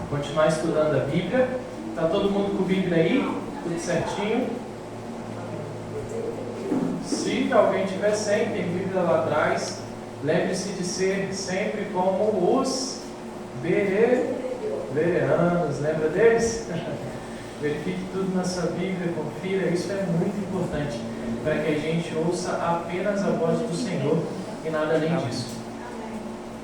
continuar estudando a Bíblia. Está todo mundo com a Bíblia aí? Tudo certinho? Se alguém tiver sem, tem Bíblia lá atrás. Lembre-se de ser sempre como os bereanos. Lembra deles? Verifique tudo na sua Bíblia, confira. Isso é muito importante para que a gente ouça apenas a voz do Senhor e nada além disso.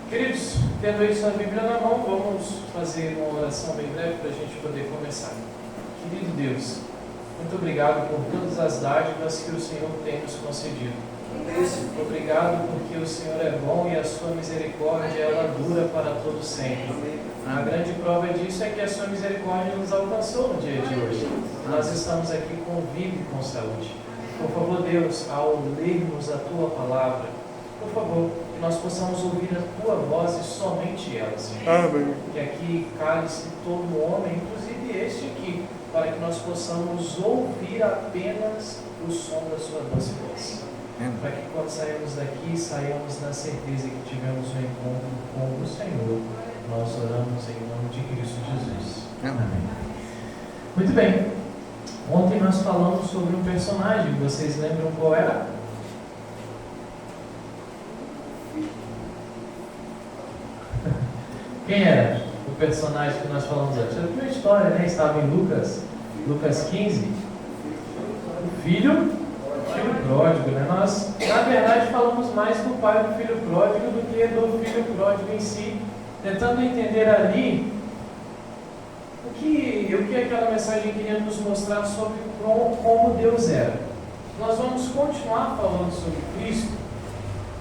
Queridos, tendo aí sua Bíblia na mão, vamos fazer uma oração bem breve para a gente poder começar. Querido Deus, muito obrigado por todas as dádivas que o Senhor tem nos concedido. Obrigado porque o Senhor é bom e a sua misericórdia ela dura para todo sempre. A grande prova disso é que a sua misericórdia nos alcançou no dia de hoje. Nós estamos aqui com vida e com saúde. Por favor, Deus, ao lermos a tua palavra, por favor, que nós possamos ouvir a tua voz e somente ela, Senhor. Amém. Que aqui cale-se todo homem, inclusive este aqui, para que nós possamos ouvir apenas o som da sua doce voz. Para que quando saímos daqui, saiamos na certeza que tivemos um encontro com o Senhor. Nós oramos em nome de Cristo Jesus. Amém. Muito bem. Ontem nós falamos sobre um personagem. Vocês lembram qual era? Quem era o personagem que nós falamos antes? Era uma história, né? Estava em Lucas 15. O filho pródigo, né? Nós, na verdade, falamos mais do pai do filho pródigo do que do filho pródigo em si, tentando entender ali o que aquela mensagem queria nos mostrar sobre como Deus era. Nós vamos continuar falando sobre Cristo.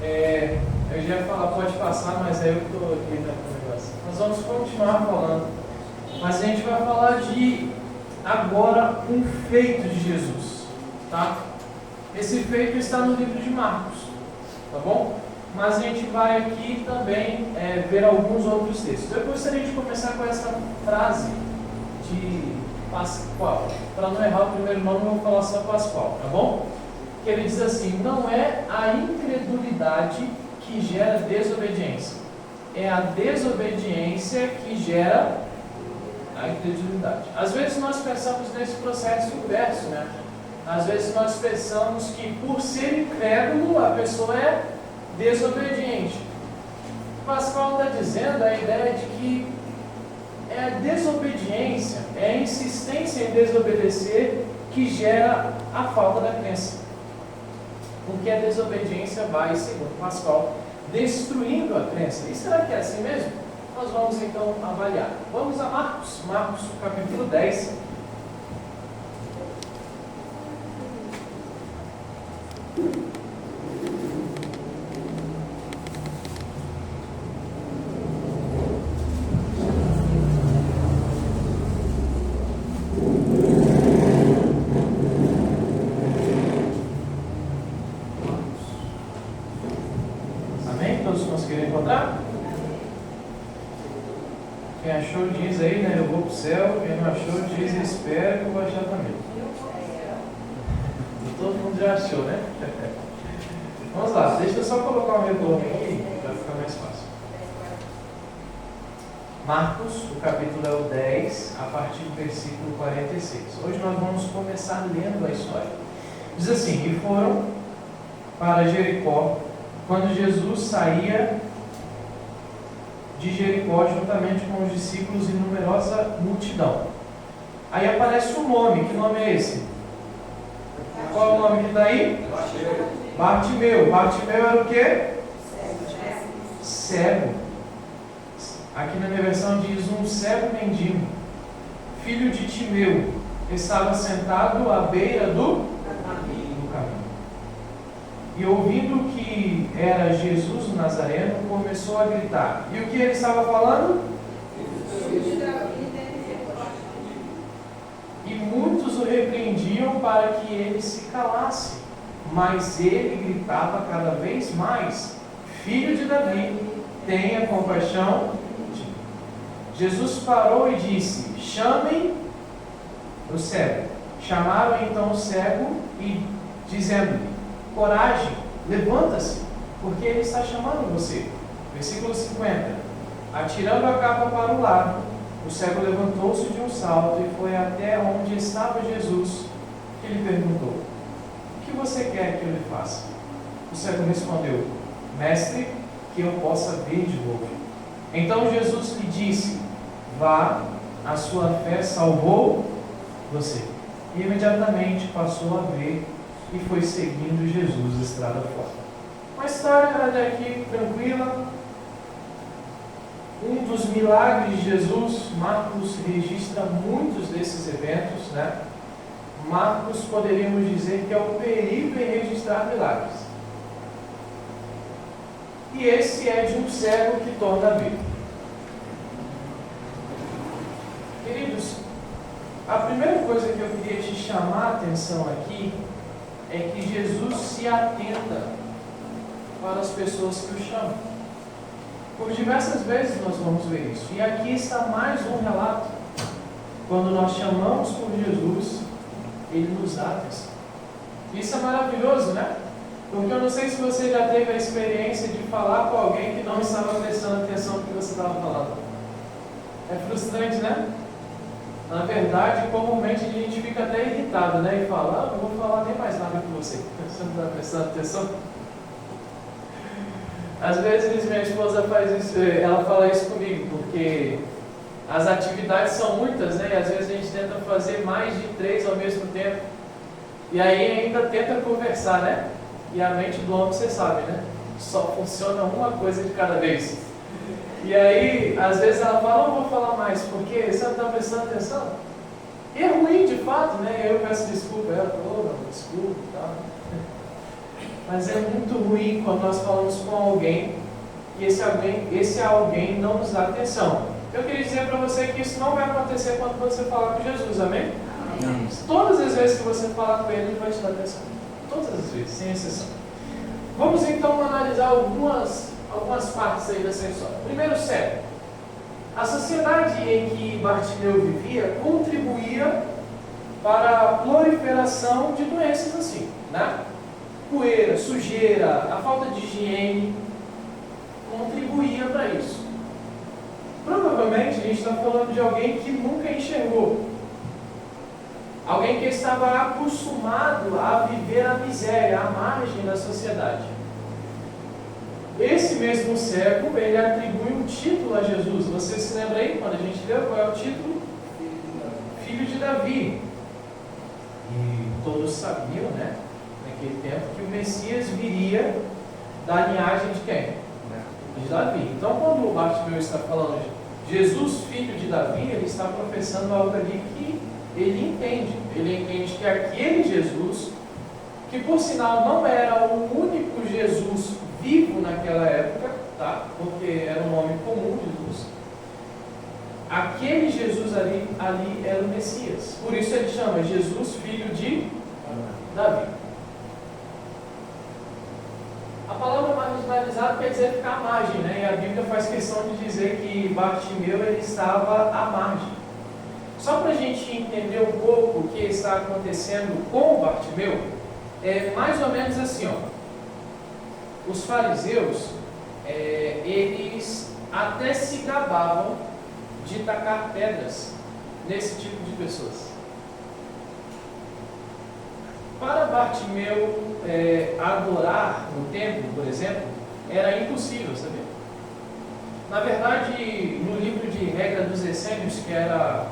Eu já ia falar, pode passar, mas aí eu estou aqui com o negócio. Nós vamos continuar falando, mas a gente vai falar de agora um feito de Jesus, tá? Esse feito está no livro de Marcos, tá bom? Mas a gente vai aqui também ver alguns outros textos. Eu gostaria de começar com essa frase de Pascoal. Para não errar o primeiro nome, eu vou falar só Pascoal, tá bom? Que ele diz assim: não é a incredulidade que gera desobediência, é a desobediência que gera a incredulidade. Às vezes nós pensamos nesse processo inverso, né? Às vezes nós pensamos que por ser incrédulo a pessoa é desobediente. Pascal está dizendo a ideia de que é a desobediência, é a insistência em desobedecer que gera a falta da crença. Porque a desobediência vai, segundo Pascal, destruindo a crença. E será que é assim mesmo? Nós vamos então avaliar. Vamos a Marcos, capítulo 10. Amém? Todos conseguiram encontrar? Quem achou diz aí, né? Eu vou para o céu. Quem não achou diz espera que eu vou achar também. Todo mundo já achou, né? Vamos lá, deixa eu só colocar um retorno aqui para ficar mais fácil. Marcos, o capítulo é o 10, a partir do versículo 46. Hoje nós vamos começar lendo a história. Diz assim: e foram para Jericó, quando Jesus saía de Jericó juntamente com os discípulos e numerosa multidão. Aí aparece um nome, que nome é esse? Qual é o nome que está aí? Bartimeu. Bartimeu era o quê? Cego. Aqui na minha versão diz um cego mendigo, filho de Timeu, estava sentado à beira do caminho. E ouvindo que era Jesus o Nazareno, começou a gritar. E o que ele estava falando? E muitos o repreendiam para que ele se calasse. Mas ele gritava cada vez mais: Filho de Davi, tenha compaixão de mim. Jesus parou e disse: chamem o cego. Chamaram então o cego e dizendo-lhe: coragem, levanta-se, porque ele está chamando você. Versículo 50. Atirando a capa para o lado, O cego levantou-se de um salto e foi até onde estava Jesus, que lhe perguntou: o que você quer que eu lhe faça? O cego respondeu: mestre, que eu possa ver de novo. Então Jesus lhe disse: vá, a sua fé salvou você. E imediatamente passou a ver e foi seguindo Jesus estrada fora. Uma história até aqui tranquila. Um dos milagres de Jesus, Marcos registra muitos desses eventos, né? Marcos poderíamos dizer que é o perito em registrar milagres. E esse é de um cego que torna a ver. Queridos, a primeira coisa que eu queria te chamar a atenção aqui é que Jesus se atenta para as pessoas que o chamam. Por diversas vezes nós vamos ver isso. E aqui está mais um relato. Quando nós chamamos por Jesus, Ele nos dá atenção. Isso é maravilhoso, né? Porque eu não sei se você já teve a experiência de falar com alguém que não estava prestando atenção no que você estava falando. É frustrante, né? Na verdade, comumente a gente fica até irritado, né? E fala: não vou falar nem mais nada com você. Você não está prestando atenção? Às vezes minha esposa faz isso, ela fala isso comigo, porque as atividades são muitas, né? E às vezes a gente tenta fazer mais de 3 ao mesmo tempo. E aí ainda tenta conversar, né? E a mente do homem, você sabe, né? Só funciona uma coisa de cada vez. E aí, às vezes ela fala: não vou falar mais, porque você não está prestando atenção. E é ruim de fato, né? Eu peço desculpa, ela falou: não, desculpa e tal. Mas é muito ruim quando nós falamos com alguém e esse alguém não nos dá atenção. Eu queria dizer para você que isso não vai acontecer quando você falar com Jesus, amém? Amém. Todas as vezes que você falar com Ele, Ele vai te dar atenção. Todas as vezes, sem exceção. Vamos então analisar algumas partes aí dessa história. Primeiro, cego. A sociedade em que Bartimeu vivia contribuía para a proliferação de doenças assim, né? Poeira, sujeira, a falta de higiene contribuía para isso. Provavelmente a gente está falando de alguém que nunca enxergou. Alguém que estava acostumado a viver a miséria, à margem da sociedade. Esse mesmo cego, ele atribui um título a Jesus. Você se lembra aí, quando a gente leu, qual é o título? Filho de Davi. E todos sabiam, né? Naquele tempo, que o Messias viria da linhagem de quem? De Davi. Então, quando o Bartimeu está falando de Jesus, filho de Davi, ele está professando algo ali que ele entende. Ele entende que aquele Jesus, que por sinal não era o único Jesus vivo naquela época, tá? Porque era um nome comum, Jesus. Aquele Jesus ali era o Messias. Por isso ele chama Jesus, filho de Davi. A palavra marginalizado quer dizer ficar à margem, né? E a Bíblia faz questão de dizer que Bartimeu ele estava à margem. Só para a gente entender um pouco o que está acontecendo com Bartimeu, é mais ou menos assim, ó. Os fariseus, eles até se gabavam de tacar pedras nesse tipo de pessoas. Para Bartimeu adorar no templo, por exemplo, era impossível, sabia? Na verdade, no livro de Regra dos Essênios, que era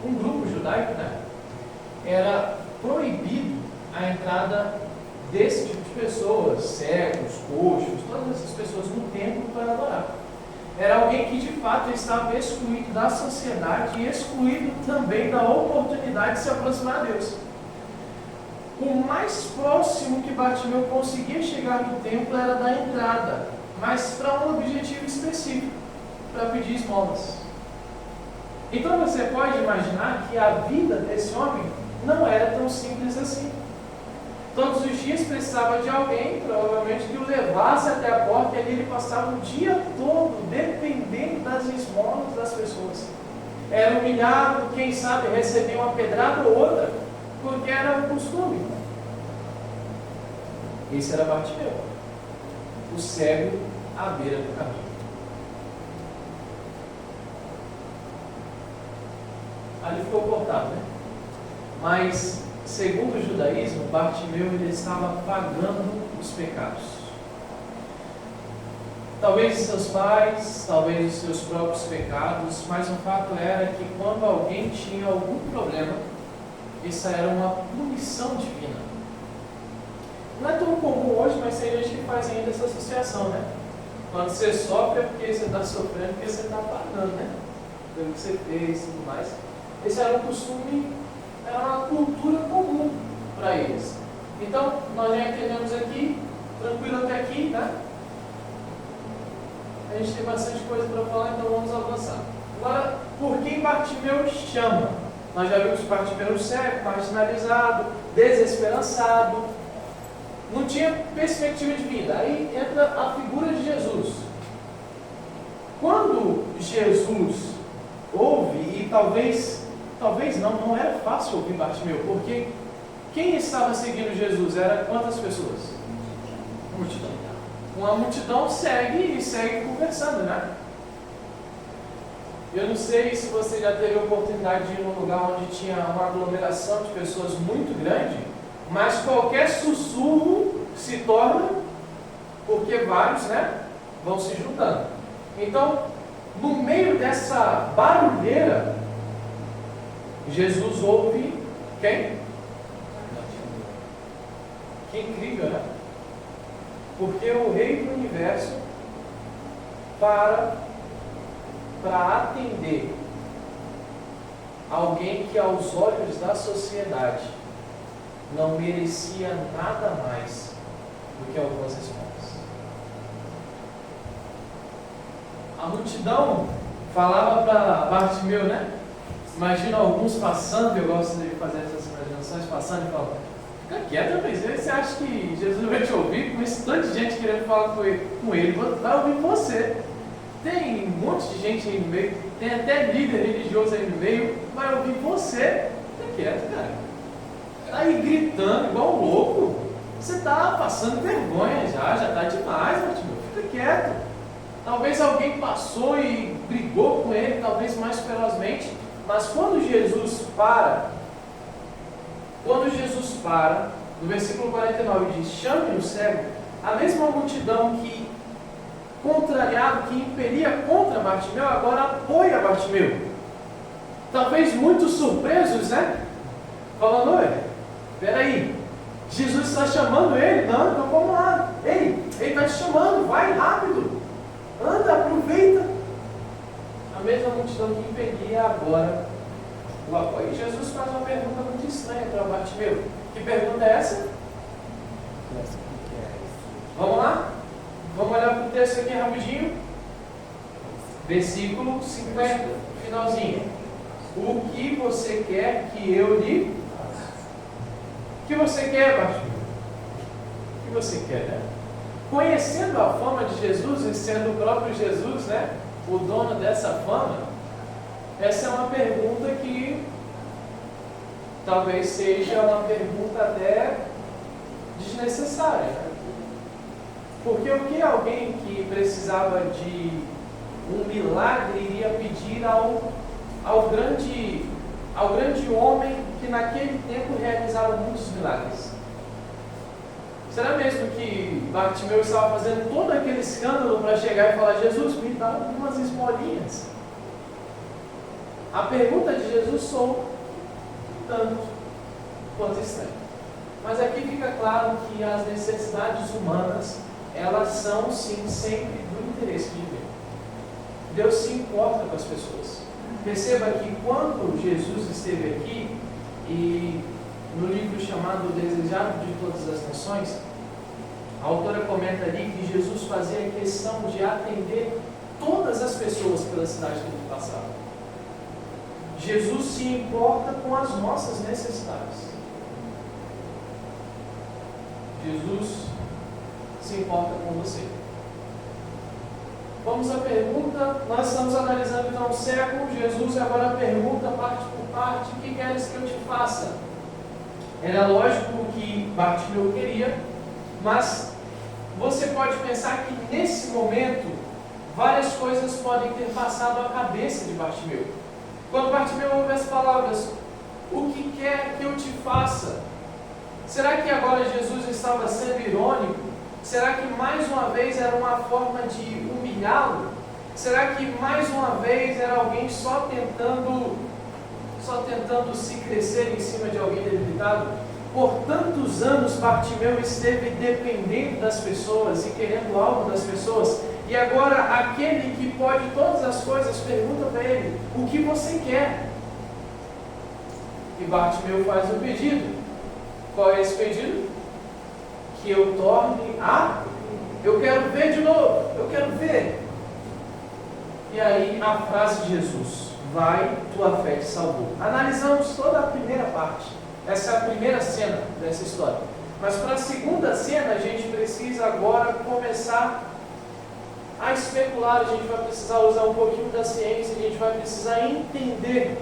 um grupo judaico, né, era proibido a entrada desse tipo de pessoas, cegos, coxos, todas essas pessoas no templo para adorar. Era alguém que de fato estava excluído da sociedade e excluído também da oportunidade de se aproximar de Deus. O mais próximo que Bartimeu conseguia chegar no templo era da entrada, mas para um objetivo específico, para pedir esmolas. Então você pode imaginar que a vida desse homem não era tão simples assim. Todos os dias precisava de alguém, provavelmente, que o levasse até a porta, e ali ele passava o dia todo dependendo das esmolas das pessoas. Era humilhado, quem sabe recebia uma pedrada ou outra, porque era o costume. Esse era Bartimeu, o cego à beira do caminho. ali ficou cortado, né? Mas, segundo o judaísmo, Bartimeu ele estava pagando os pecados. Talvez os seus pais, talvez os seus próprios pecados, mas o fato era que quando alguém tinha algum problema, isso era uma punição divina. Não é tão comum hoje, mas tem gente que faz ainda essa associação, né? Quando você sofre é porque você está sofrendo, porque você está pagando, né? Pelo que você fez e tudo mais. Esse era um costume, era uma cultura comum para eles. Então, nós já entendemos aqui, tranquilo até aqui, né? A gente tem bastante coisa para falar, então vamos avançar. Agora, por quem Bartimeu chama? Nós já vimos Bartimeu cego, marginalizado, desesperançado, não tinha perspectiva de vida. Aí entra a figura de Jesus. Quando Jesus ouve, e talvez não era fácil ouvir Bartimeu, porque quem estava seguindo Jesus era quantas pessoas? Multidão. Uma multidão segue e segue conversando, né? Eu não sei se você já teve a oportunidade de ir num lugar onde tinha uma aglomeração de pessoas muito grande, mas qualquer sussurro se torna, porque vários, né, vão se juntando. Então, no meio dessa barulheira, Jesus ouve quem? Que incrível, né? Porque o Rei do Universo para atender alguém que aos olhos da sociedade não merecia nada mais do que algumas respostas. A multidão falava para Bartimeu, né? Imagina alguns passando, eu gosto de fazer essas imaginações, passando e falando: fica quieto, rapaz, você acha que Jesus vai te ouvir? Com esse tanto de gente querendo falar com ele, vai ouvir você. Tem um monte de gente aí no meio, tem até líder religioso aí no meio, vai ouvir você. Fica quieto, cara. Tá aí gritando igual um louco. Você tá passando vergonha já tá demais, Bartimeu. Fica quieto. Talvez alguém passou e brigou com ele, talvez mais ferozmente, mas quando Jesus para, no versículo 49 diz: chame o cego, a mesma multidão que contrariado, que impelia contra Bartimeu, agora apoia Bartimeu. Talvez muitos surpresos, né? Falando: oi, peraí, Jesus está chamando ele? Não, então vamos lá. Ei, ele está te chamando, vai rápido, anda, aproveita. A mesma multidão que impedia agora o apoio. E Jesus faz uma pergunta muito estranha para Bartimeu. Que pergunta é essa? Vamos lá? Vamos olhar para o texto aqui rapidinho. Versículo 50, finalzinho. O que você quer que eu lhe... O que você quer, Bartimeu? O que você quer, né? Conhecendo a fama de Jesus e sendo o próprio Jesus, né, o dono dessa fama, essa é uma pergunta que talvez seja uma pergunta até desnecessária, né? Porque o que alguém que precisava de um milagre iria pedir ao grande homem que naquele tempo realizava muitos milagres? Será mesmo que Bartimeu estava fazendo todo aquele escândalo para chegar e falar: Jesus, me dá algumas esmolinhas? A pergunta de Jesus soou tanto quanto estranho. Mas aqui fica claro que as necessidades humanas, elas são sim sempre do interesse de Deus. Deus se importa com as pessoas. Perceba que quando Jesus esteve aqui, e no livro chamado O Desejado de Todas as Nações, a autora comenta ali que Jesus fazia questão de atender todas as pessoas pela cidade que ele passava. Jesus se importa com as nossas necessidades. Jesus se importa com você. Vamos à pergunta. Nós estamos analisando então o cego. Jesus agora pergunta parte por parte: o que queres que eu te faça? Era lógico que Bartimeu queria, mas você pode pensar que nesse momento várias coisas podem ter passado a cabeça de Bartimeu. Quando Bartimeu ouve as palavras, o que quer que eu te faça? Será que agora Jesus estava sendo irônico? Será que mais uma vez era uma forma de humilhá-lo? Será que mais uma vez era alguém só tentando se crescer em cima de alguém debilitado? Por tantos anos Bartimeu esteve dependendo das pessoas e querendo algo das pessoas, e agora aquele que pode todas as coisas pergunta para ele: o que você quer? E Bartimeu faz um pedido. Qual é esse pedido? Que eu torne a... Eu quero ver de novo, eu quero ver. E aí a frase de Jesus: vai, tua fé te salvou. Analisamos toda a primeira parte. Essa é a primeira cena dessa história. Mas para a segunda cena a gente precisa agora começar a especular. A gente vai precisar usar um pouquinho da ciência. A gente vai precisar entender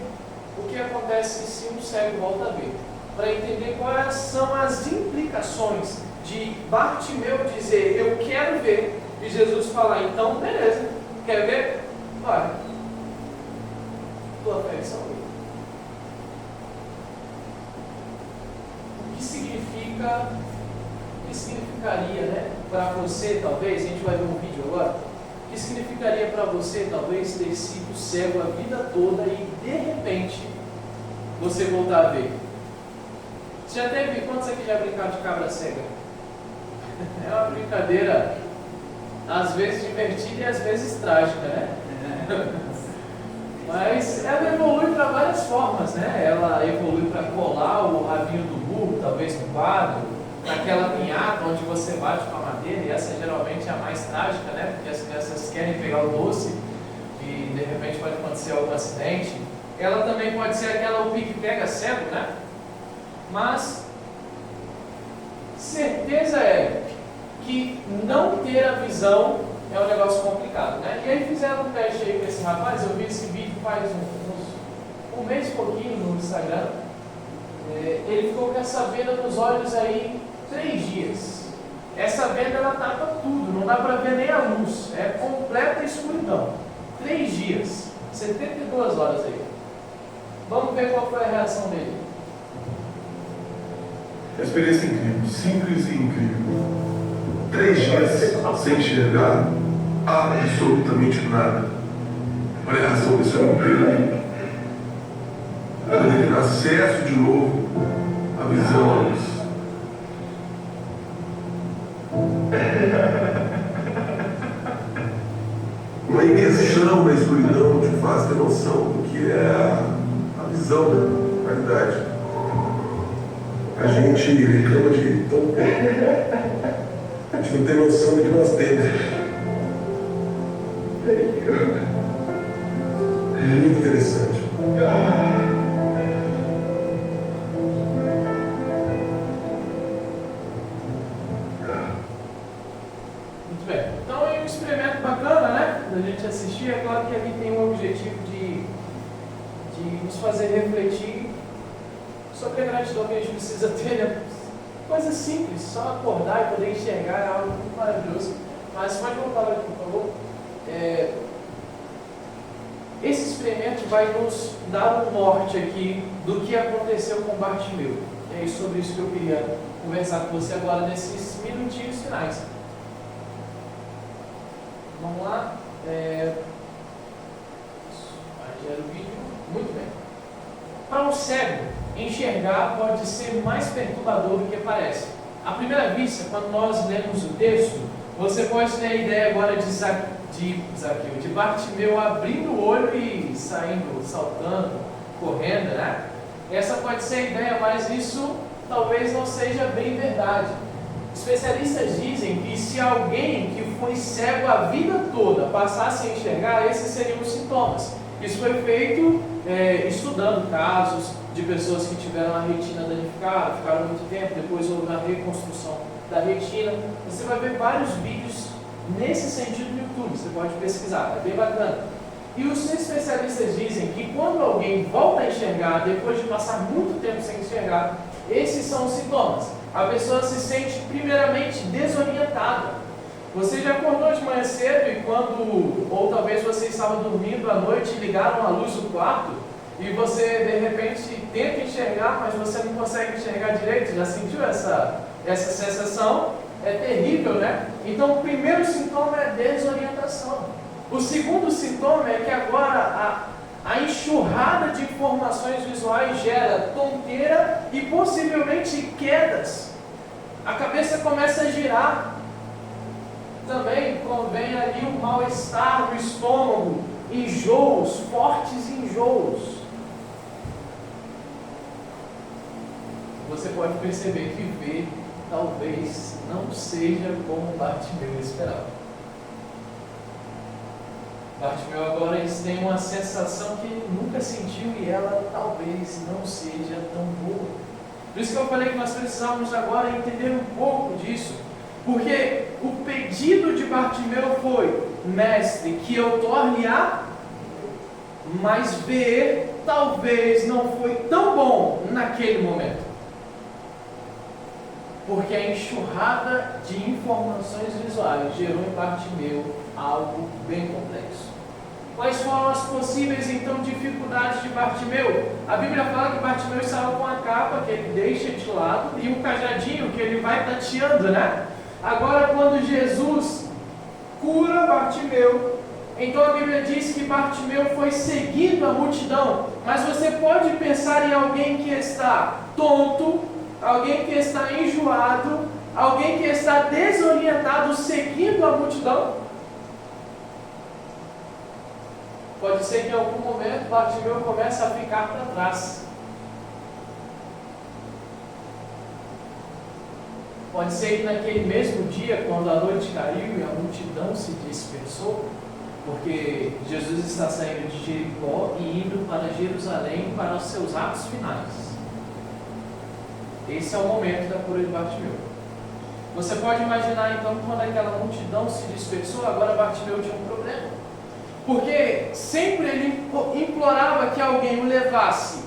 o que acontece se um cego volta a ver, para entender quais são as implicações de Bartimeu dizer eu quero ver, e Jesus falar então beleza, quer ver? Vai, tua fé te salvou. O que significaria, né, para você talvez, a gente vai ver um vídeo agora, o que significaria para você talvez ter sido cego a vida toda e de repente você voltar a ver? Você já teve, quantos aqui já brincaram de cabra cega? É uma brincadeira às vezes divertida e às vezes trágica, né? Mas ela evolui para várias formas, né? Ela evolui para colar o rabinho do burro, talvez no quadro, naquela pinhata onde você bate com a madeira, e essa geralmente é a mais trágica, né? Porque as crianças querem pegar o doce e de repente pode acontecer algum acidente. Ela também pode ser aquela o pique-pega cego, né? Mas certeza é que não ter a visão é um negócio complicado, né? E aí fizeram um teste aí com esse rapaz. Eu vi esse vídeo faz um mês e pouquinho no Instagram. Ele ficou com essa venda nos olhos aí 3 dias. Essa venda ela tapa tudo, não dá para ver nem a luz, é completa escuridão. 3 dias, 72 horas aí. Vamos ver qual foi a reação dele. A experiência é incrível, simples e incrível. 3 dias sem enxergar absolutamente nada. Olha a reação desse homem. Poder ter acesso de novo à visão à luz. Uma imersão na escuridão te faz ter noção do que é a visão da realidade. A gente reclama de tão pouco. A gente não tem noção do que nós temos. É muito interessante. Muito bem. Então é um experimento bacana, né? Da gente assistir. É claro que ele tem um objetivo de nos fazer refletir sobre a gratidão que a gente precisa ter, né? Coisa simples, só acordar e poder enxergar é algo muito maravilhoso. Mas pode voltar aqui, por favor. Esse experimento vai nos dar um norte aqui do que aconteceu com Bartimeu. É sobre isso que eu queria conversar com você agora nesses minutinhos finais. Vamos lá. Aí gera o vídeo. Muito bem. Para um cego, enxergar pode ser mais perturbador do que parece. À primeira vista, quando nós lemos o texto, você pode ter a ideia agora de Bartimeu abrindo o olho e saindo, saltando, correndo, né? Essa pode ser a ideia, mas isso talvez não seja bem verdade. Especialistas dizem que se alguém que foi cego a vida toda passasse a enxergar, esses seriam os sintomas. Isso foi feito estudando casos de pessoas que tiveram a retina danificada, ficaram muito tempo, depois houve a reconstrução da retina. Você vai ver vários vídeos nesse sentido no YouTube, você pode pesquisar, é bem bacana. E os especialistas dizem que quando alguém volta a enxergar, depois de passar muito tempo sem enxergar, esses são os sintomas. A pessoa se sente primeiramente desorientada. Você já acordou de manhã cedo e ou talvez você estava dormindo à noite e ligaram a luz do quarto, e você de repente tenta enxergar, mas você não consegue enxergar direito. Já sentiu essa sensação? É terrível, né? Então o primeiro sintoma é desorientação. O segundo sintoma é que agora a enxurrada de informações visuais gera tonteira e possivelmente quedas. A cabeça começa a girar. Também convém ali um mal-estar no estômago, enjoos, fortes enjoos. Você pode perceber que ver talvez não seja como Bartimeu esperava. Bartimeu agora tem uma sensação que ele nunca sentiu e ela talvez não seja tão boa. Por isso que eu falei que nós precisamos agora entender um pouco disso. Porque o pedido de Bartimeu foi: mestre, que eu torne a... Mas ver talvez não foi tão bom naquele momento. Porque a enxurrada de informações visuais gerou em Bartimeu algo bem complexo. Quais foram as possíveis, então, dificuldades de Bartimeu? A Bíblia fala que Bartimeu estava com a capa que ele deixa de lado e um cajadinho que ele vai tateando, né? Agora, quando Jesus cura Bartimeu, então a Bíblia diz que Bartimeu foi seguindo a multidão. Mas você pode pensar em alguém que está tonto, alguém que está enjoado, alguém que está desorientado seguindo a multidão? Pode ser que em algum momento Bartimeu comece a ficar para trás. Pode ser que naquele mesmo dia, quando a noite caiu e a multidão se dispersou, porque Jesus está saindo de Jericó e indo para Jerusalém para os seus atos finais. Esse é o momento da cura de Bartimeu. Você pode imaginar então, quando aquela multidão se dispersou, agora Bartimeu tinha um problema. Porque sempre ele implorava que alguém o levasse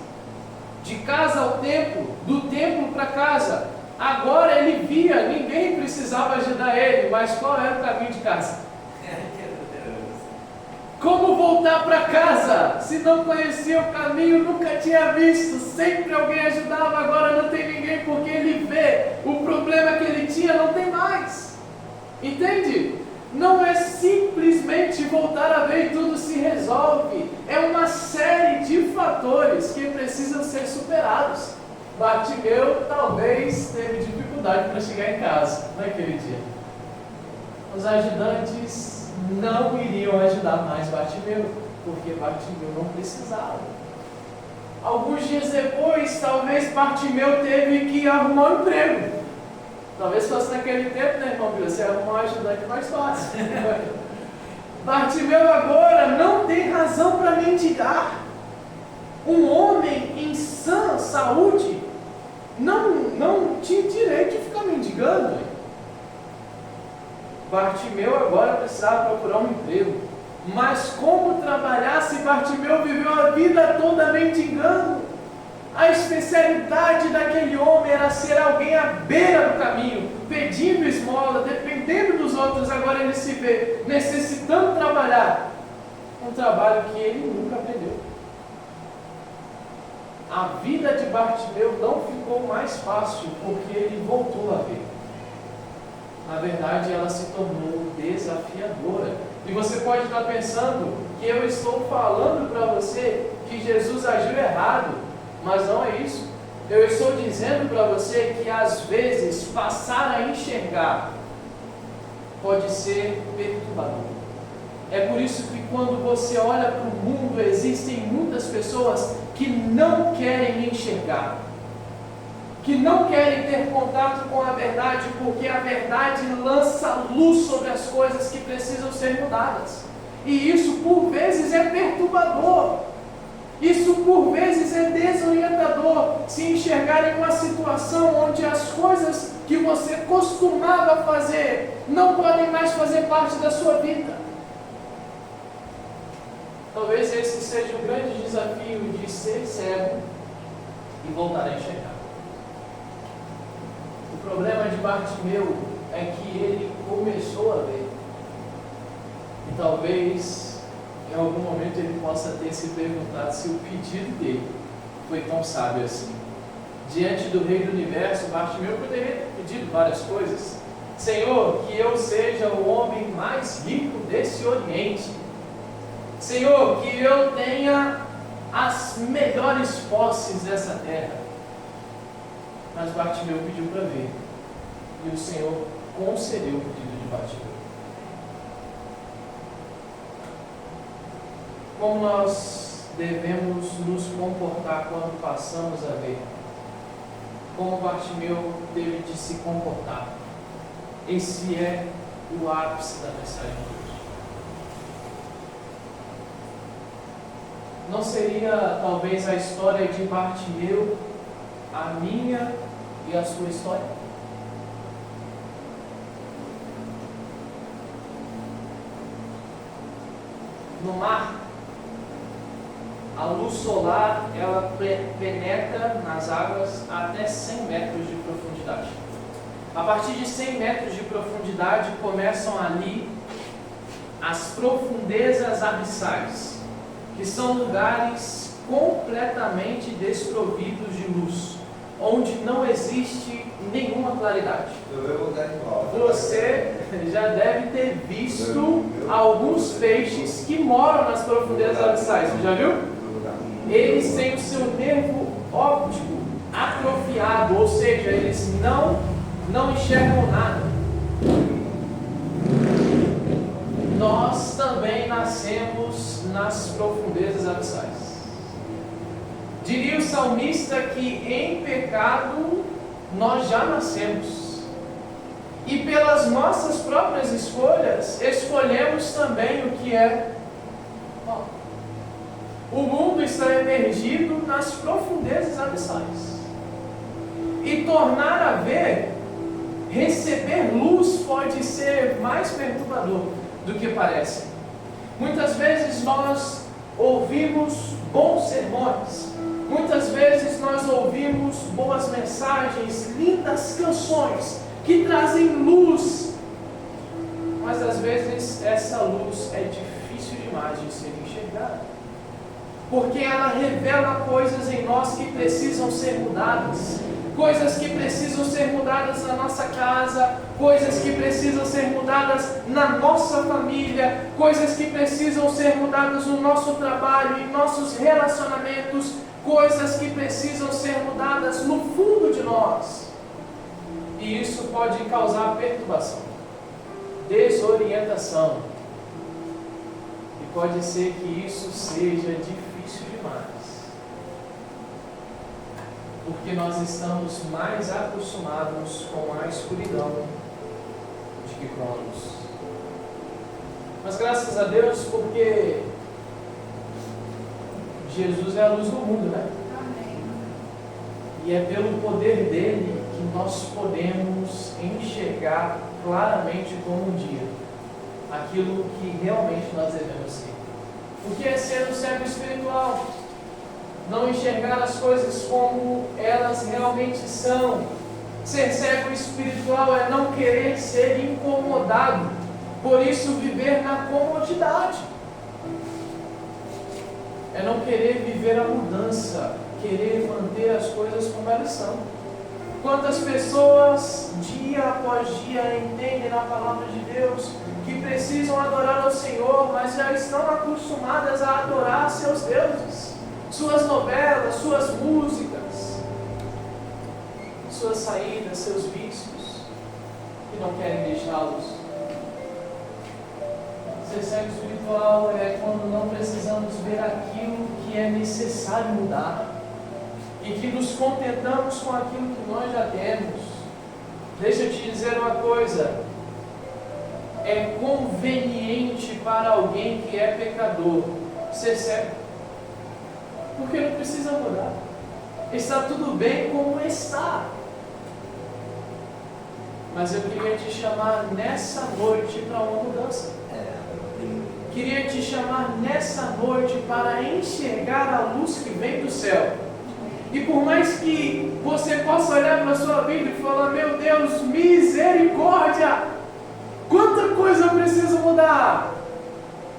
de casa ao templo, do templo para casa. Agora ele via, ninguém precisava ajudar ele, mas qual era o caminho de casa? Como voltar para casa? Se não conhecia o caminho, nunca tinha visto, sempre alguém ajudava, agora não tem ninguém, porque ele vê o problema que ele tinha, não tem mais. Entende? Não é simplesmente voltar a ver e tudo se resolve. É uma série de fatores que precisam ser superados. Bartimeu talvez teve dificuldade para chegar em casa naquele dia. Os ajudantes não iriam ajudar mais Bartimeu, porque Bartimeu não precisava. Alguns dias depois, talvez Bartimeu teve que arrumar um emprego. Talvez fosse naquele tempo, né, irmão Bila? Você arrumar um ajudante mais fácil. Bartimeu agora não tem razão para mendigar. Um homem em sã saúde não tinha direito de ficar mendigando. Bartimeu agora precisava procurar um emprego. Mas como trabalhar se Bartimeu viveu a vida toda mendigando? A especialidade daquele homem era ser alguém à beira do caminho, pedindo esmola, dependendo dos outros. Agora ele se vê necessitando trabalhar um trabalho que ele nunca aprendeu. A vida de Bartimeu não ficou mais fácil porque ele voltou a ver. Na verdade, ela se tornou desafiadora. E você pode estar pensando que eu estou falando para você que Jesus agiu errado. Mas não é isso. Eu estou dizendo para você que às vezes passar a enxergar pode ser perturbador. É por isso que quando você olha para o mundo, existem muitas pessoas que não querem enxergar, que não querem ter contato com a verdade, porque a verdade lança luz sobre as coisas que precisam ser mudadas. E isso por vezes é perturbador. Isso por vezes é desorientador, se enxergar em uma situação onde as coisas que você costumava fazer não podem mais fazer parte da sua vida. Talvez esse seja o grande desafio de ser cego e voltar a enxergar. O problema de Bartimeu é que ele começou a ver. E talvez em em algum momento ele possa ter se perguntado se o pedido dele foi tão sábio assim. Diante do Rei do Universo, Bartimeu poderia ter pedido várias coisas. Senhor, que eu seja o homem mais rico desse Oriente. Senhor, que eu tenha as melhores posses dessa terra. Mas Bartimeu pediu para ver. E o Senhor concedeu o pedido de Bartimeu. Como nós devemos nos comportar quando passamos a ver? Como Bartimeu teve de se comportar? Esse é o ápice da mensagem de hoje. Não seria talvez a história de Bartimeu a minha e a sua história? No mar, a luz solar ela penetra nas águas até 100 metros de profundidade. A partir de 100 metros de profundidade começam ali as profundezas abissais, que são lugares completamente desprovidos de luz, onde não existe nenhuma claridade. Você já deve ter visto alguns peixes que moram nas profundezas abissais, você já viu? Eles têm o seu nervo óptico atrofiado, ou seja, eles não enxergam nada. Nós também nascemos nas profundezas abissais. Diria o salmista que em pecado nós já nascemos. E pelas nossas próprias escolhas, escolhemos também o que é mal. O mundo está emergido nas profundezas abissais. E tornar a ver, receber luz pode ser mais perturbador do que parece. Muitas vezes nós ouvimos bons sermões. Muitas vezes nós ouvimos boas mensagens, lindas canções que trazem luz. Mas às vezes essa luz é difícil demais de ser enxergada. Porque ela revela coisas em nós que precisam ser mudadas. Coisas que precisam ser mudadas na nossa casa, coisas que precisam ser mudadas na nossa família, coisas que precisam ser mudadas no nosso trabalho, em nossos relacionamentos, coisas que precisam ser mudadas no fundo de nós. E isso pode causar perturbação, desorientação. E pode ser que isso seja difícil demais. Porque nós estamos mais acostumados com a escuridão do que com a luz. Mas graças a Deus, porque Jesus é a luz do mundo, né? Amém. E é pelo poder dele que nós podemos enxergar claramente como um dia aquilo que realmente nós devemos ser. O que é ser um cego espiritual? Não enxergar as coisas como elas realmente são. Ser cego espiritual é não querer ser incomodado, por isso viver na comodidade. É não querer viver a mudança, querer manter as coisas como elas são. Quantas pessoas, dia após dia, entendem na palavra de Deus que precisam adorar ao Senhor, mas já estão acostumadas a adorar seus deuses, suas novelas, suas músicas, suas saídas, seus vícios, que não querem deixá-los. Ser cego espiritual é quando não precisamos ver aquilo que é necessário mudar e que nos contentamos com aquilo que nós já temos. Deixa eu te dizer uma coisa: é conveniente para alguém que é pecador ser cego, porque não precisa mudar. Está tudo bem como está. Mas eu queria te chamar nessa noite para uma mudança. Queria te chamar nessa noite para enxergar a luz que vem do céu. E por mais que você possa olhar para a sua vida e falar: meu Deus, misericórdia, quanta coisa eu preciso mudar.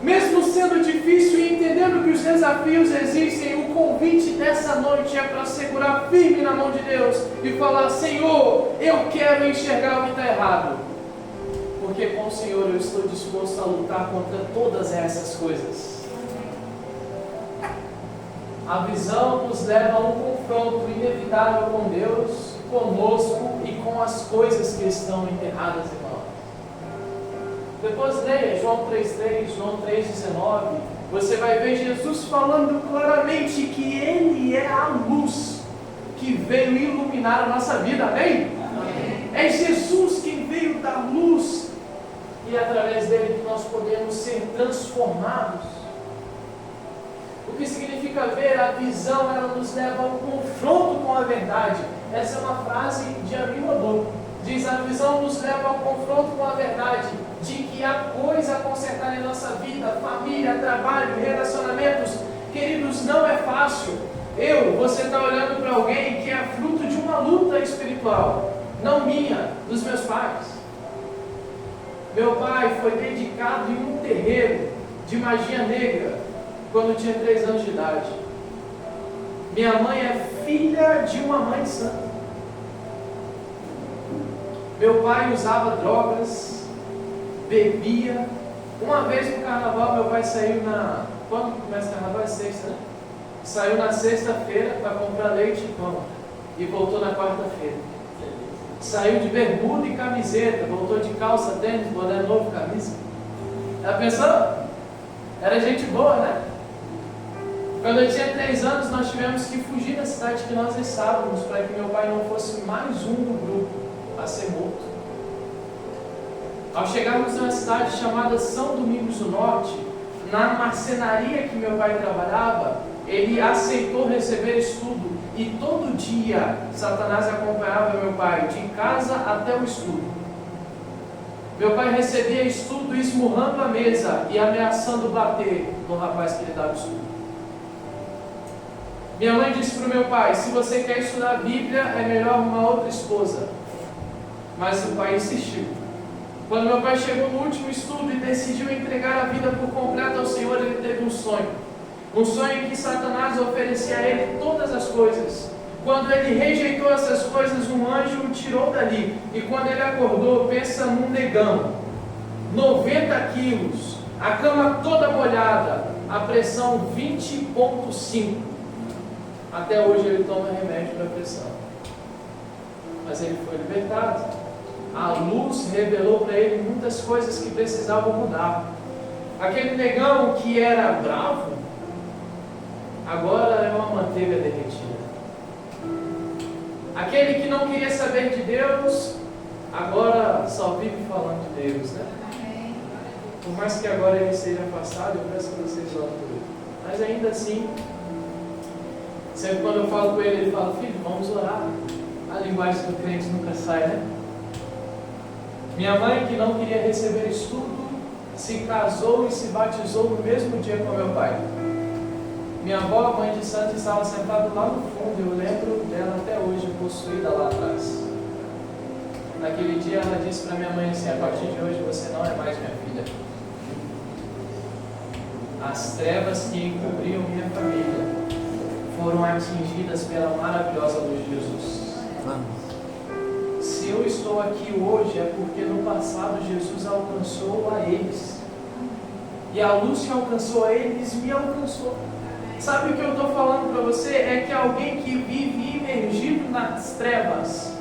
Mesmo sendo difícil e entendendo que os desafios existem, o convite dessa noite é para segurar firme na mão de Deus e falar: Senhor, eu quero enxergar o que está errado, porque com o Senhor eu estou disposto a lutar contra todas essas coisas. A visão nos leva a um confronto inevitável com Deus, conosco e com as coisas que estão enterradas em nós. Depois leia João 3,3, João 3,19. Você vai ver Jesus falando claramente que Ele é a luz que veio iluminar a nossa vida, amém? Amém. É Jesus quem veio dar luz e é através dele que nós podemos ser transformados. O que significa ver a visão? Ela nos leva ao confronto com a verdade. Essa é uma frase de Amilador. Diz: a visão nos leva ao confronto com a verdade, de que há coisa a consertar em nossa vida, família, trabalho, relacionamentos. Queridos, não é fácil. Você está olhando para alguém que é fruto de uma luta espiritual, não minha, dos meus pais. Meu pai foi dedicado em um terreiro de magia negra quando tinha 3 anos de idade. Minha mãe é filha de uma mãe santa. Meu pai usava drogas, bebia. Uma vez no carnaval, meu pai saiu quando começa o carnaval? É sexta, né? Saiu na sexta-feira para comprar leite e pão e voltou na quarta-feira. Saiu de bermuda e camiseta, voltou de calça, tênis, boné novo, camisa. Já pensou? Era gente boa, né? Quando eu tinha 3 anos, nós tivemos que fugir da cidade que nós estávamos, para que meu pai não fosse mais um do grupo a ser morto. Ao chegarmos numa cidade chamada São Domingos do Norte, na marcenaria que meu pai trabalhava, ele aceitou receber estudo, e todo dia Satanás acompanhava meu pai de casa até o estudo. Meu pai recebia estudo esmurrando a mesa e ameaçando bater no rapaz que lhe dava estudo. Minha mãe disse para o meu pai: se você quer estudar a Bíblia, é melhor arrumar outra esposa. Mas o pai insistiu. Quando meu pai chegou no último estudo e decidiu entregar a vida por completo ao Senhor, ele teve um sonho. Um sonho em que Satanás oferecia a ele todas as coisas. Quando ele rejeitou essas coisas, um anjo o tirou dali. E quando ele acordou, pensa num negão, 90 quilos, a cama toda molhada, a pressão 20,5. Até hoje ele toma remédio para a pressão. Mas ele foi libertado. A luz revelou para ele muitas coisas que precisavam mudar. Aquele negão que era bravo, agora é uma manteiga derretida. Aquele que não queria saber de Deus, agora só vive falando de Deus, né? Por mais que agora ele seja afastado, eu peço que vocês orem por ele. Mas ainda assim, sempre quando eu falo com ele, ele fala: filho, vamos orar. A linguagem do crente nunca sai, né? Minha mãe, que não queria receber estudo, se casou e se batizou no mesmo dia com meu pai. Minha avó, mãe de santo, estava sentada lá no fundo. Eu lembro dela até hoje, possuída lá atrás. Naquele dia ela disse para minha mãe assim: a partir de hoje você não é mais minha filha. As trevas que encobriam minha família foram atingidas pela maravilhosa luz de Jesus. Se eu estou aqui hoje é porque no passado Jesus alcançou a eles. E a luz que alcançou a eles me alcançou. Sabe o que eu estou falando para você? É que alguém que vive imergido nas trevas,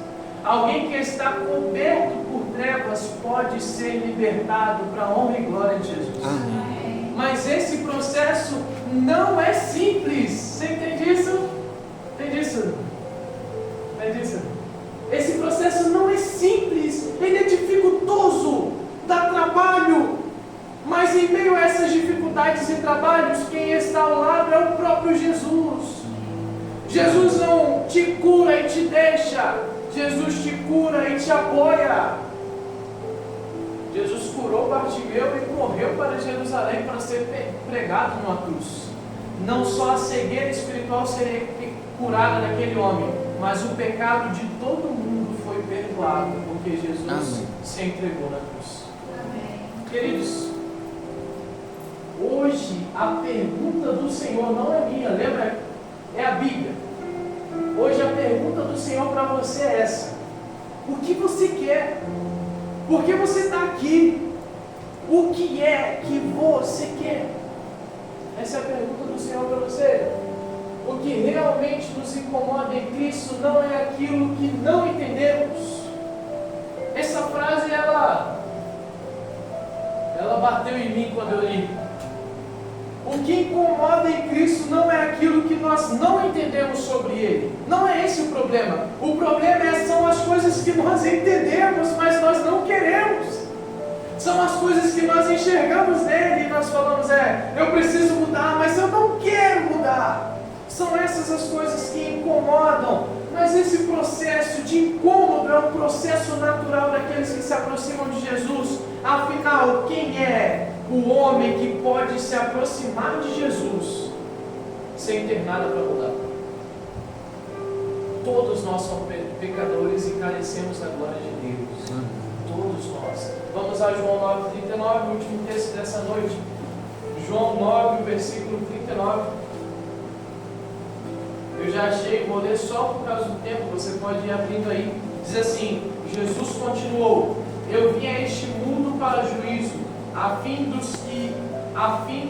alguém que está coberto por trevas, pode ser libertado para a honra e glória de Jesus. Amém. Mas esse processo não é simples. Você entende isso? Entende isso? Entende isso? Esse processo não é simples. Ele é dificultoso, dá trabalho. Mas em meio a essas dificuldades e trabalhos, quem está ao lado é o próprio Jesus. Jesus não te cura e te deixa. Jesus te cura e te apoia. Jesus curou Bartimeu e correu para Jerusalém para ser pregado numa cruz. Não só a cegueira espiritual seria curada daquele homem, mas o pecado de todo mundo foi perdoado, porque Jesus se entregou na cruz. Amém. Queridos, hoje a pergunta do Senhor não é minha, lembra? É a Bíblia. Hoje a pergunta do Senhor para você é essa: o que você quer? Por que você está aqui? O que é que você quer? Essa é a pergunta do Senhor para você. O que realmente nos incomoda em Cristo não é aquilo que não entendemos. Essa frase, ela bateu em mim quando eu li. O que incomoda em Cristo não é aquilo que nós não entendemos sobre Ele. Não é esse o problema. O problema são as coisas que nós entendemos, mas nós não queremos. São as coisas que nós enxergamos nele e nós falamos, eu preciso mudar, mas eu não quero mudar. São essas as coisas que incomodam. Mas esse processo de incômodo é um processo natural daqueles que se aproximam de Jesus. Afinal, quem é o homem que pode se aproximar de Jesus sem ter nada para mudar? Todos nós somos pecadores e carecemos da glória de Deus. Todos nós. Vamos a João 9,39, o último texto dessa noite. João 9, versículo 39. Eu já achei, vou ler só por causa do tempo, você pode ir abrindo aí. Diz assim: Jesus continuou: eu vim a este mundo para juízo, a fim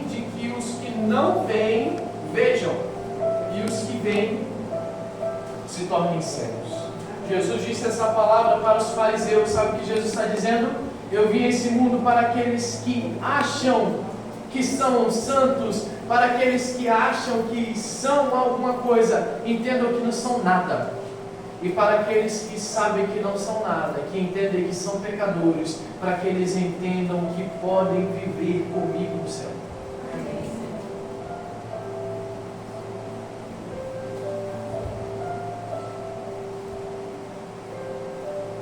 de que os que não veem, vejam, e os que veem se tornem cegos. Jesus disse essa palavra para os fariseus. Sabe o que Jesus está dizendo? Eu vim a esse mundo para aqueles que acham que são santos, para aqueles que acham que são alguma coisa, entendam que não são nada. E para aqueles que sabem que não são nada, que entendem que são pecadores, para que eles entendam que podem viver comigo no céu.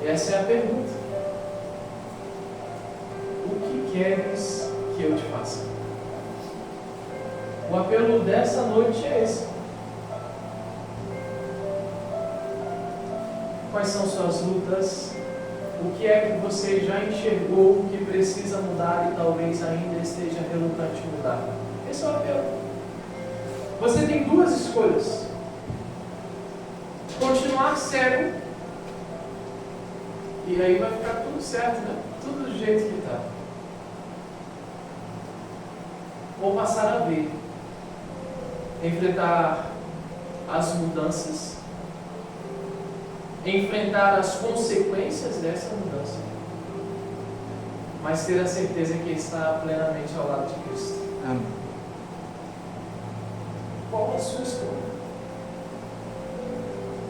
Essa é a pergunta. O que queres que eu te faça? O apelo dessa noite é esse. Quais são suas lutas? O que é que você já enxergou que precisa mudar e talvez ainda esteja relutante em mudar? Esse é o apelo. Você tem duas escolhas: continuar cego, e aí vai ficar tudo certo, né? Tudo do jeito que está. Ou passar a ver, enfrentar as mudanças, enfrentar as consequências dessa mudança, mas ter a certeza que está plenamente ao lado de Cristo. Amém. Qual a sua escolha?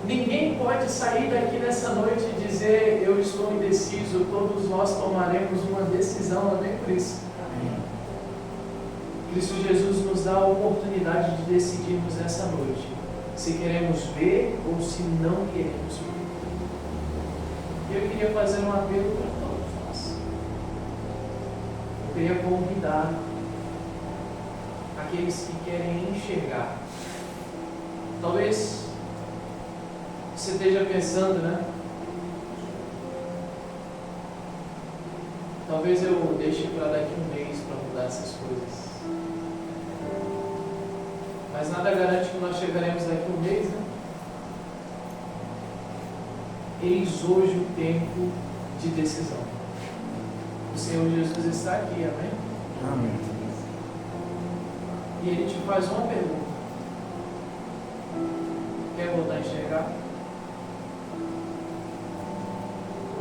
Ninguém pode sair daqui nessa noite e dizer: eu estou indeciso. Todos nós tomaremos uma decisão, amém, Cristo? Amém. Cristo Jesus nos dá a oportunidade de decidirmos nessa noite se queremos ver ou se não queremos ver. Eu queria fazer um apelo para todos nós. Eu queria convidar aqueles que querem enxergar. Talvez você esteja pensando, né? Talvez eu deixe para daqui um mês para mudar essas coisas. Mas nada garante que nós chegaremos daqui um mês, né? Eis hoje o tempo de decisão. O Senhor Jesus está aqui, amém? Amém. E Ele te faz uma pergunta: quer voltar a enxergar?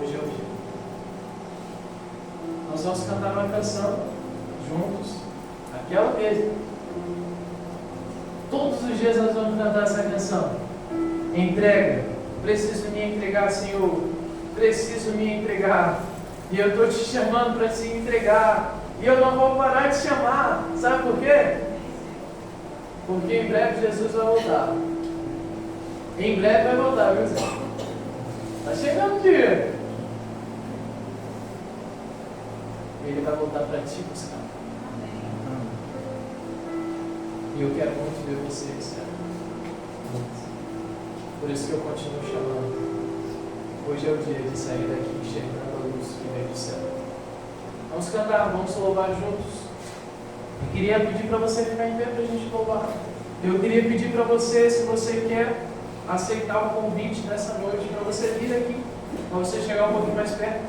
Hoje é o dia. Nós vamos cantar uma canção juntos, aquela mesma. Todos os dias nós vamos cantar essa canção. Entrega. Preciso me entregar, Senhor. Preciso me entregar. E eu estou te chamando para se entregar. E eu não vou parar de chamar. Sabe por quê? Porque em breve Jesus vai voltar. Em breve vai voltar, viu, Zé? Está chegando o dia. Ele vai voltar para te buscar. E eu quero muito ver você, Senhor. Por isso que eu continuo chamando. Hoje é o dia de sair daqui enxergando a luz que vem do céu. Vamos cantar, vamos louvar juntos. Eu queria pedir para você ficar em pé para a gente louvar. Eu queria pedir para você, se você quer aceitar o convite dessa noite, para você vir aqui, para você chegar um pouquinho mais perto,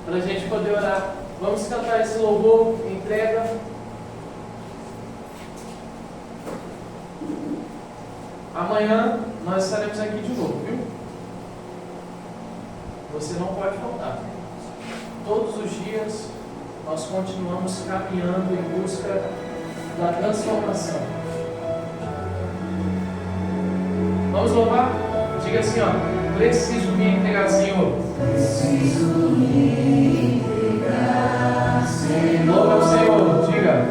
para a gente poder orar. Vamos cantar esse louvor, entrega. Amanhã nós estaremos aqui de novo, viu? Você não pode faltar. Todos os dias nós continuamos caminhando em busca da transformação. Vamos louvar? Diga assim, ó: preciso me entregar, Senhor. Preciso me entregar, Senhor. Louva o Senhor, diga.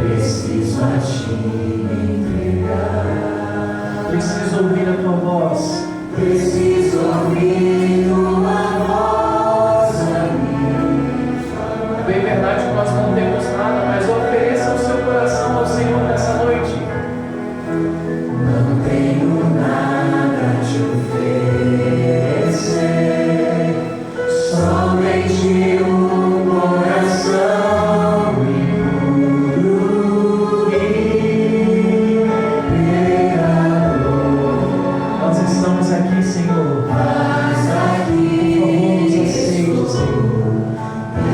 Preciso a Ti me entregar. Preciso ouvir a Tua voz. Preciso ouvir Tua voz a mim falar. É bem verdade que nós não temos nada, mas ofereça o seu coração ao Senhor nessa noite. Não tenho nada a Te oferecer, somente um coração impuro e pecador. Nós estamos aqui, Senhor. Mas aqui, Por favor, nos aceite, Senhor.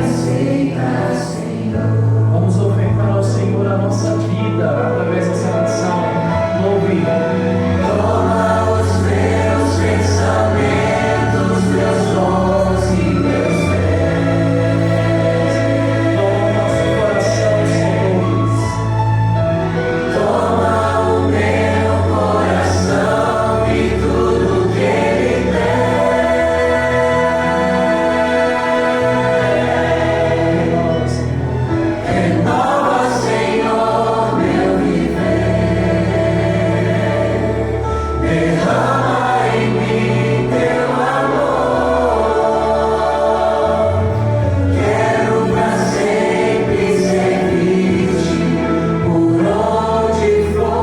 aceita, Senhor. Vamos ofertar ao Senhor a nossa vida através dessa canção. Louve. Toma os meus pensamentos, meus dons e meus bens. Toma o nosso coração, Senhor. Toma o meu coração e tudo que ele Renova, Senhor. tem. Renova, Senhor, meu viver. Derrama em mim teu amor. Quero pra sempre servir-te por onde for.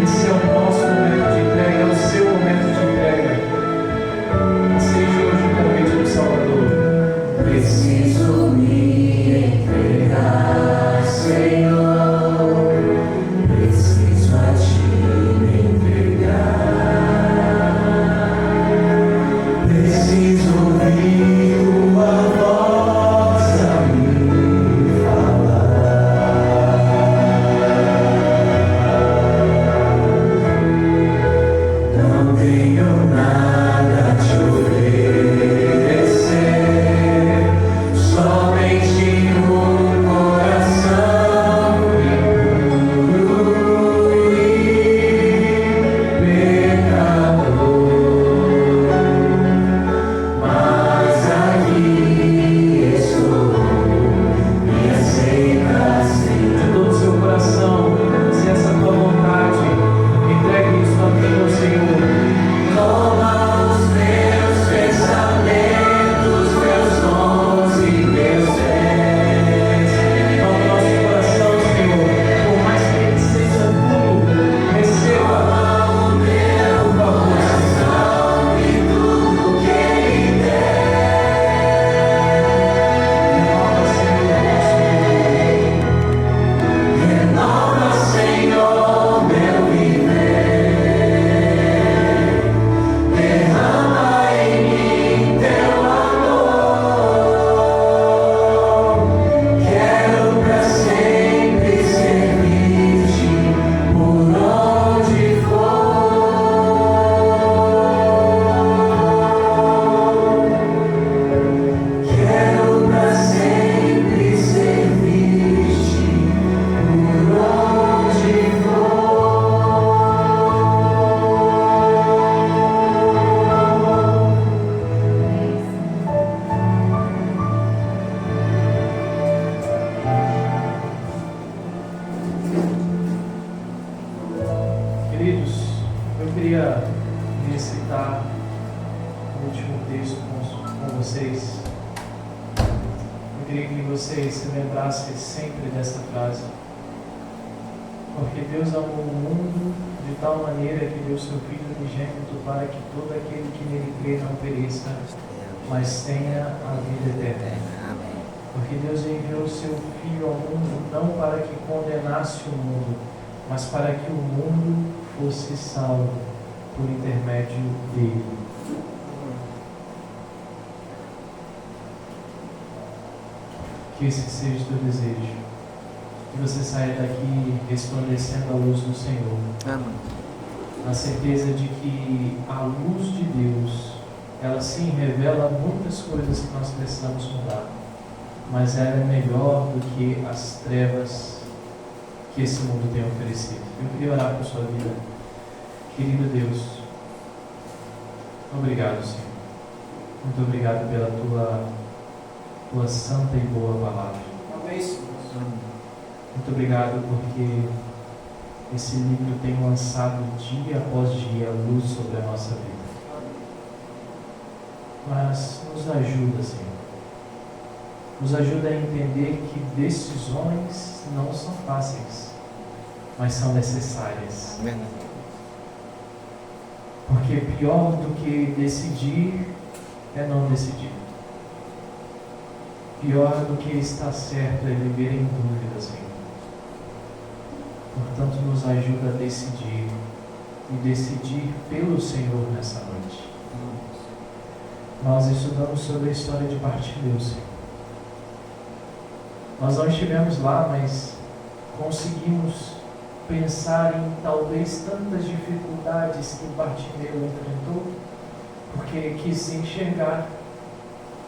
Esse é o nosso momento de entrega, é o seu momento de entrega. Seja hoje o convite do Salvador. Preciso me entregar, Senhor. Preciso a Ti me entregar. Preciso ouvir Tua voz a me falar. Não tenho nada a Te oferecer, somente um coração impuro e pecador. Mas aqui estou, me aceita, De Senhor. todo o seu coração, se essa é a tua vontade, entregue isso a mim, ao Senhor. Toma os meus pensamentos, meus dons e meus bens. Toma o nosso coração, Senhor. Por mais que ele seja puro, receba. Toma o meu Por favor, coração e tudo que ele renova, Senhor, o nosso renova, Senhor, meu viver. Derrama em mim teu amor. Quero pra sempre servir-te por onde for. Quero pra sempre servir-te por onde Queridos, eu queria recitar o último texto com vocês. Eu queria que vocês se lembrassem sempre dessa frase. Porque Deus amou o mundo de tal maneira que deu seu Filho unigênito para que todo aquele que nele crê não pereça, mas tenha a vida eterna. Porque Deus enviou o seu Filho ao mundo não para que condenasse o mundo, mas para que o mundo fosse salvo por intermédio dele. Que esse seja o teu desejo. Que você saia daqui resplandecendo a luz do Senhor. Amém. Na certeza de que a luz de Deus, ela sim revela muitas coisas que nós precisamos mudar, mas ela é melhor do que as trevas que esse mundo tem oferecido. Eu queria orar por sua vida. Querido Deus, obrigado, Senhor. Muito obrigado pela tua santa e boa palavra. Muito obrigado porque esse livro tem lançado dia após dia luz sobre a nossa vida. Mas nos ajuda, Senhor. Nos ajuda a entender que decisões não são fáceis, mas são necessárias. Porque pior do que decidir é não decidir. Pior do que estar certo é viver em dúvida, Senhor. Portanto, nos ajuda a decidir e decidir pelo Senhor nessa noite. Nós estudamos sobre a história de Bartimeu, Senhor. Nós não estivemos lá, mas conseguimos pensar em talvez tantas dificuldades que Bartimeu enfrentou, porque quis enxergar.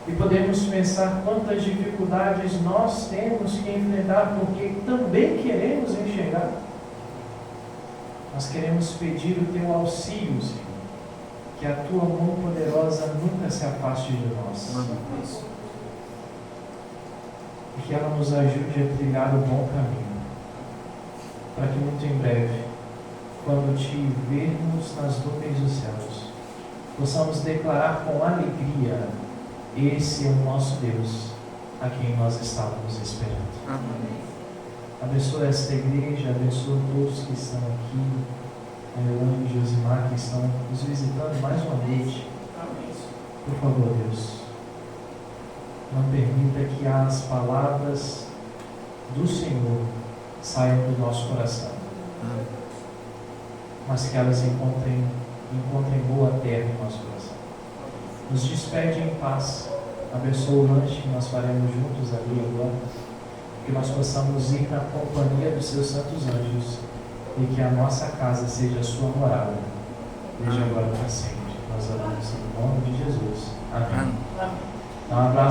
E podemos pensar quantas dificuldades nós temos que enfrentar, porque também queremos enxergar. Nós queremos pedir o teu auxílio, Senhor, que a tua mão poderosa nunca se afaste de nós. E que ela nos ajude a trilhar o bom caminho, para que muito em breve, quando te vermos nas nuvens dos céus, possamos declarar com alegria: esse é o nosso Deus, a quem nós estávamos esperando. Amém. Abençoa esta igreja, abençoa todos que estão aqui, a Elane e Josimar, que estão nos visitando mais uma noite. Por favor, Deus, não permita que as palavras do Senhor saiam do nosso coração, mas que elas encontrem boa terra em nosso coração. Nos despede em paz, abençoa o lanche que nós faremos juntos ali agora, que nós possamos ir na companhia dos seus santos anjos e que a nossa casa seja a sua morada, desde agora para sempre. Nós oramos em nome de Jesus. Amém. Dá um abraço.